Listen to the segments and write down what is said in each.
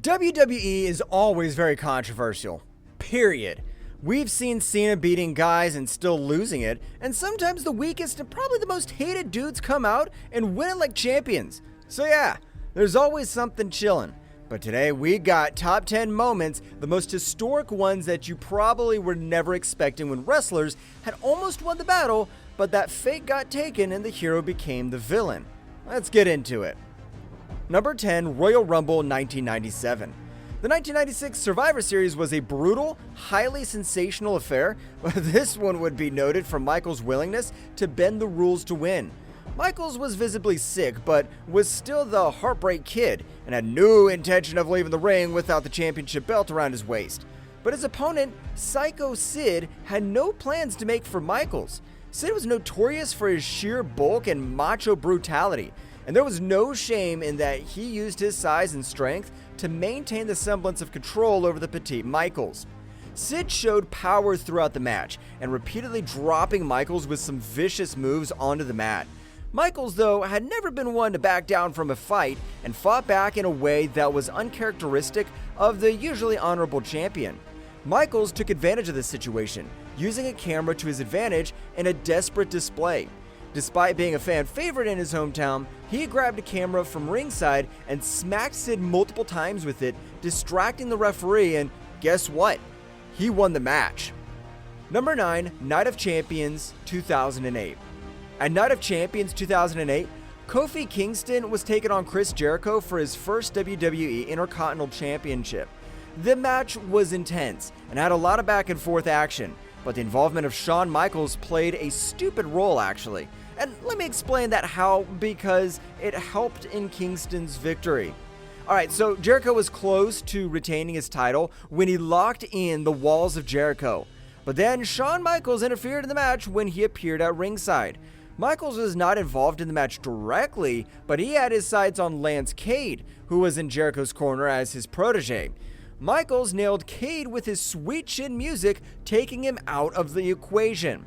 WWE is always very controversial. Period. We've seen Cena beating guys and still losing it, and sometimes the weakest and probably the most hated dudes come out and win it like champions. So yeah, there's always something chillin'. But today we got top 10 moments, the most historic ones that you probably were never expecting when wrestlers had almost won the battle, but that fate got taken and the hero became the villain. Let's get into it. Number 10, Royal Rumble 1997. The 1996 Survivor Series was a brutal, highly sensational affair, but this one would be noted for Michaels' willingness to bend the rules to win. Michaels was visibly sick, but was still the Heartbreak Kid, and had no intention of leaving the ring without the championship belt around his waist. But his opponent, Psycho Sid, had no plans to make for Michaels. Sid was notorious for his sheer bulk and macho brutality, and there was no shame in that he used his size and strength to maintain the semblance of control over the petite Michaels. Sid showed power throughout the match, and repeatedly dropping Michaels with some vicious moves onto the mat. Michaels, though, had never been one to back down from a fight, and fought back in a way that was uncharacteristic of the usually honorable champion. Michaels took advantage of this situation, using a camera to his advantage in a desperate display. Despite being a fan favorite in his hometown, he grabbed a camera from ringside and smacked Sid multiple times with it, distracting the referee, and guess what? He won the match. Number 9, Night of Champions 2008. At Night of Champions 2008, Kofi Kingston was taking on Chris Jericho for his first WWE Intercontinental Championship. The match was intense and had a lot of back and forth action, but the involvement of Shawn Michaels played a stupid role actually. And let me explain that how, because it helped in Kingston's victory. Alright, so Jericho was close to retaining his title when he locked in the walls of Jericho. But then Shawn Michaels interfered in the match when he appeared at ringside. Michaels was not involved in the match directly, but he had his sights on Lance Cade, who was in Jericho's corner as his protege. Michaels nailed Cade with his sweet chin music, taking him out of the equation.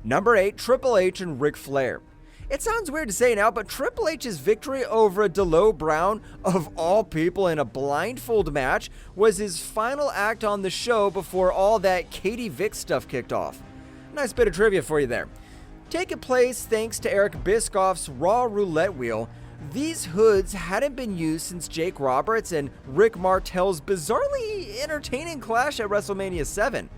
Number 8, Triple H and Ric Flair. It sounds weird to say now, but Triple H's victory over D'Lo Brown, of all people, in a blindfold match was his final act on the show before all that Katie Vick stuff kicked off. Nice bit of trivia for you there. Taking place thanks to Eric Bischoff's Raw Roulette Wheel, these hoods hadn't been used since Jake Roberts and Rick Martel's bizarrely entertaining clash at WrestleMania 7.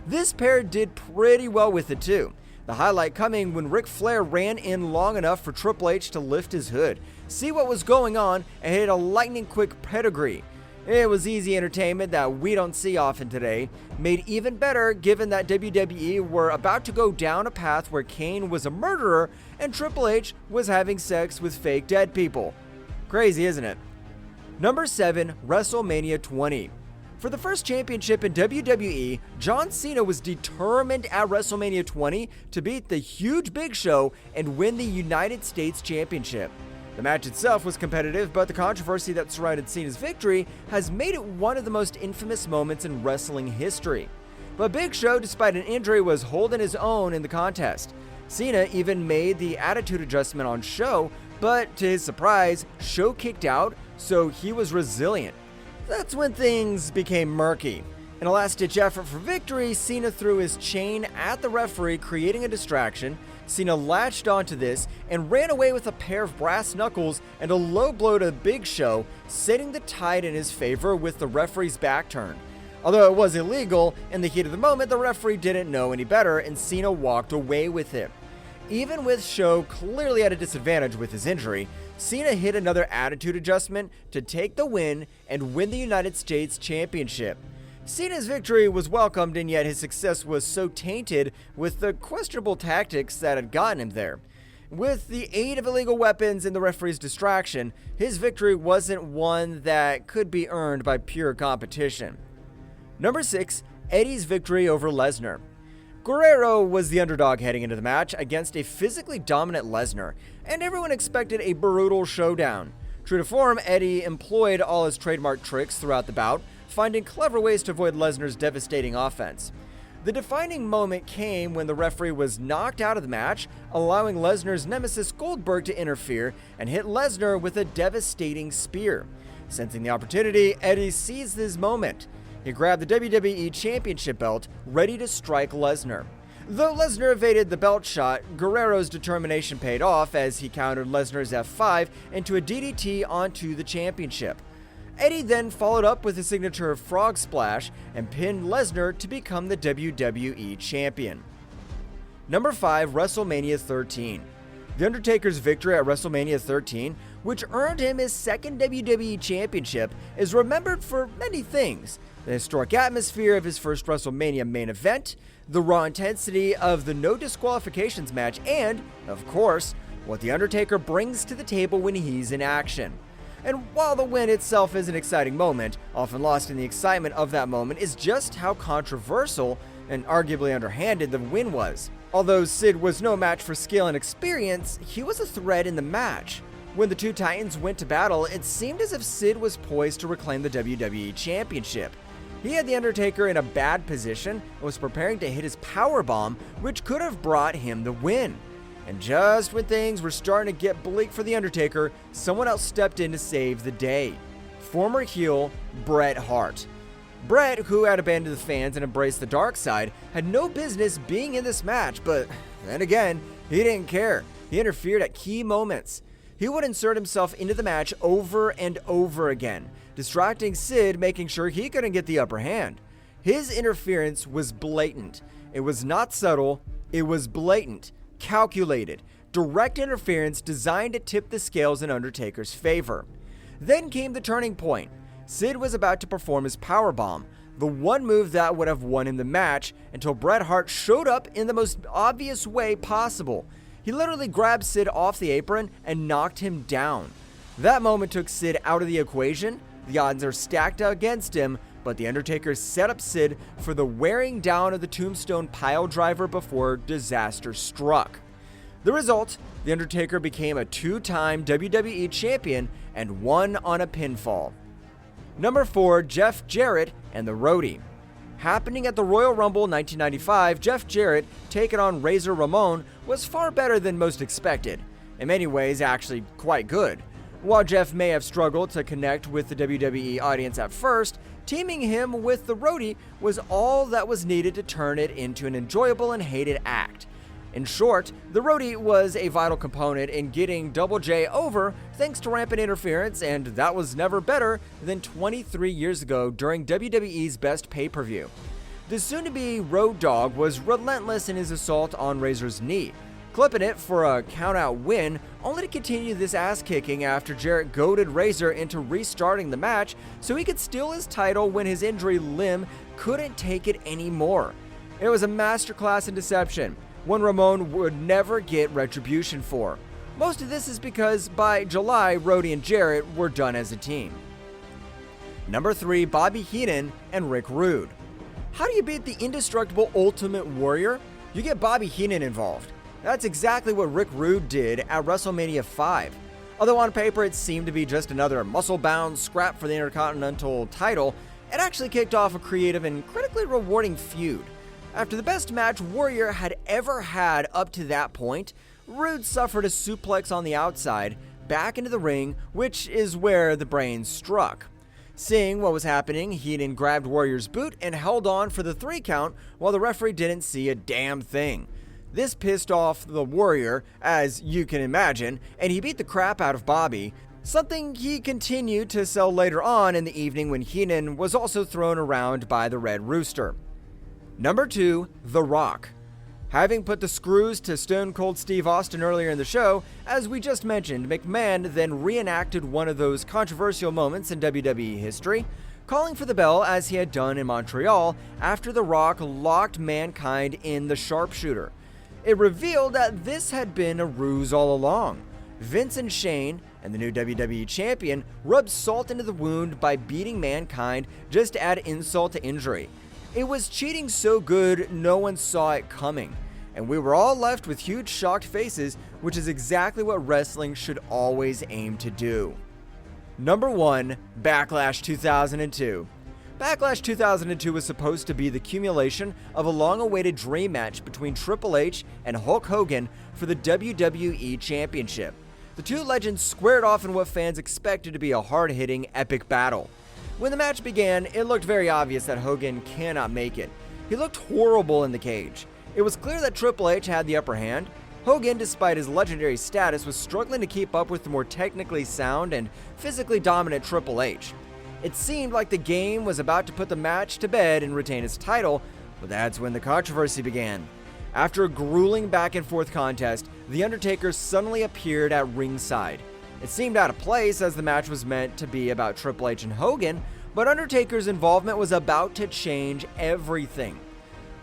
This pair did pretty well with it too. The highlight coming when Ric Flair ran in long enough for Triple H to lift his hood, see what was going on, and hit a lightning quick pedigree. It was easy entertainment that we don't see often today, made even better given that WWE were about to go down a path where Kane was a murderer and Triple H was having sex with fake dead people. Crazy, isn't it? Number 7, WrestleMania 20. For the first championship in WWE, John Cena was determined at WrestleMania 20 to beat the huge Big Show and win the United States Championship. The match itself was competitive, but the controversy that surrounded Cena's victory has made it one of the most infamous moments in wrestling history. But Big Show, despite an injury, was holding his own in the contest. Cena even made the attitude adjustment on Show, but to his surprise, Show kicked out, so he was resilient. That's when things became murky. In a last-ditch effort for victory, Cena threw his chain at the referee, creating a distraction. Cena latched onto this and ran away with a pair of brass knuckles and a low blow to Big Show, setting the tide in his favor with the referee's back turned. Although it was illegal, in the heat of the moment, the referee didn't know any better and Cena walked away with it. Even with Show clearly at a disadvantage with his injury, Cena hit another attitude adjustment to take the win and win the United States Championship. Cena's victory was welcomed, and yet his success was so tainted with the questionable tactics that had gotten him there. With the aid of illegal weapons and the referee's distraction, his victory wasn't one that could be earned by pure competition. Number 6, Eddie's victory over Lesnar. Guerrero was the underdog heading into the match against a physically dominant Lesnar, and everyone expected a brutal showdown. True to form, Eddie employed all his trademark tricks throughout the bout, finding clever ways to avoid Lesnar's devastating offense. The defining moment came when the referee was knocked out of the match, allowing Lesnar's nemesis Goldberg to interfere and hit Lesnar with a devastating spear. Sensing the opportunity, Eddie seized his moment. He grabbed the WWE Championship belt, ready to strike Lesnar. Though Lesnar evaded the belt shot, Guerrero's determination paid off as he countered Lesnar's F5 into a DDT onto the championship. Eddie then followed up with a signature frog splash and pinned Lesnar to become the WWE Champion. Number 5, WrestleMania 13. The Undertaker's victory at WrestleMania 13, which earned him his second WWE Championship, is remembered for many things: the historic atmosphere of his first WrestleMania main event, the raw intensity of the no disqualifications match, and, of course, what The Undertaker brings to the table when he's in action. And while the win itself is an exciting moment, often lost in the excitement of that moment is just how controversial and arguably underhanded the win was. Although Sid was no match for skill and experience, he was a threat in the match. When the two Titans went to battle, it seemed as if Sid was poised to reclaim the WWE Championship. He had The Undertaker in a bad position and was preparing to hit his powerbomb, which could have brought him the win. And just when things were starting to get bleak for The Undertaker, someone else stepped in to save the day. Former heel Bret Hart. Bret, who had abandoned the fans and embraced the dark side, had no business being in this match, but then again, he didn't care. He interfered at key moments. He would insert himself into the match over and over again, distracting Sid, making sure he couldn't get the upper hand. His interference was blatant. It was not subtle, it was blatant, calculated, direct interference designed to tip the scales in Undertaker's favor. Then came the turning point. Sid was about to perform his powerbomb, the one move that would have won him the match, until Bret Hart showed up in the most obvious way possible. He literally grabbed Sid off the apron and knocked him down. That moment took Sid out of the equation. The odds are stacked against him, but The Undertaker set up Sid for the wearing down of the Tombstone piledriver before disaster struck. The result, The Undertaker became a two-time WWE champion and won on a pinfall. Number 4, Jeff Jarrett and the Roadie. Happening at the Royal Rumble 1995, Jeff Jarrett, taking on Razor Ramon, was far better than most expected. In many ways, actually quite good. While Jeff may have struggled to connect with the WWE audience at first, teaming him with the Roadie was all that was needed to turn it into an enjoyable and hated act. In short, the Roadie was a vital component in getting Double J over thanks to rampant interference, and that was never better than 23 years ago during WWE's best pay-per-view. The soon-to-be Road Dogg was relentless in his assault on Razor's knee, clipping it for a count-out win, only to continue this ass-kicking after Jarrett goaded Razor into restarting the match so he could steal his title when his injury limb couldn't take it anymore. It was a masterclass in deception, one Ramon would never get retribution for. Most of this is because by July, Roadie and Jarrett were done as a team. Number 3, Bobby Heenan and Rick Rude. How do you beat the indestructible Ultimate Warrior? You get Bobby Heenan involved. That's exactly what Rick Rude did at WrestleMania 5. Although on paper it seemed to be just another muscle-bound scrap for the Intercontinental title, it actually kicked off a creative and critically rewarding feud. After the best match Warrior had ever had up to that point, Rude suffered a suplex on the outside, back into the ring, which is where the brain struck. Seeing what was happening, Heenan grabbed Warrior's boot and held on for the 3 count while the referee didn't see a damn thing. This pissed off the Warrior, as you can imagine, and he beat the crap out of Bobby, something he continued to sell later on in the evening when Heenan was also thrown around by the Red Rooster. Number 2, The Rock. Having put the screws to Stone Cold Steve Austin earlier in the show, as we just mentioned, McMahon then reenacted one of those controversial moments in WWE history, calling for the bell as he had done in Montreal after The Rock locked Mankind in the sharpshooter. It revealed that this had been a ruse all along. Vince and Shane, and the new WWE champion, rubbed salt into the wound by beating Mankind just to add insult to injury. It was cheating so good no one saw it coming, and we were all left with huge shocked faces, which is exactly what wrestling should always aim to do. Number 1, Backlash 2002. Backlash 2002 was supposed to be the accumulation of a long-awaited dream match between Triple H and Hulk Hogan for the WWE Championship. The two legends squared off in what fans expected to be a hard-hitting, epic battle. When the match began, it looked very obvious that Hogan cannot make it. He looked horrible in the cage. It was clear that Triple H had the upper hand. Hogan, despite his legendary status, was struggling to keep up with the more technically sound and physically dominant Triple H. It seemed like the game was about to put the match to bed and retain his title, but that's when the controversy began. After a grueling back-and-forth contest, The Undertaker suddenly appeared at ringside. It seemed out of place as the match was meant to be about Triple H and Hogan, but Undertaker's involvement was about to change everything.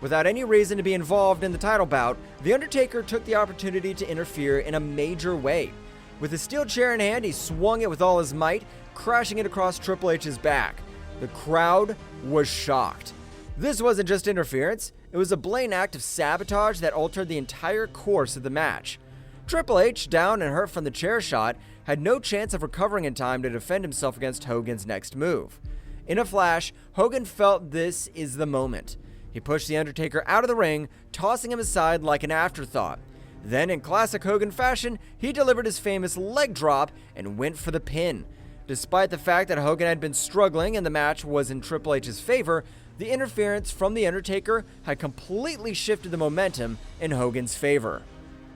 Without any reason to be involved in the title bout, The Undertaker took the opportunity to interfere in a major way. With a steel chair in hand, he swung it with all his might, crashing it across Triple H's back. The crowd was shocked. This wasn't just interference, it was a blatant act of sabotage that altered the entire course of the match. Triple H, down and hurt from the chair shot, had no chance of recovering in time to defend himself against Hogan's next move. In a flash, Hogan felt this is the moment. He pushed The Undertaker out of the ring, tossing him aside like an afterthought. Then, in classic Hogan fashion, he delivered his famous leg drop and went for the pin. Despite the fact that Hogan had been struggling and the match was in Triple H's favor, the interference from The Undertaker had completely shifted the momentum in Hogan's favor.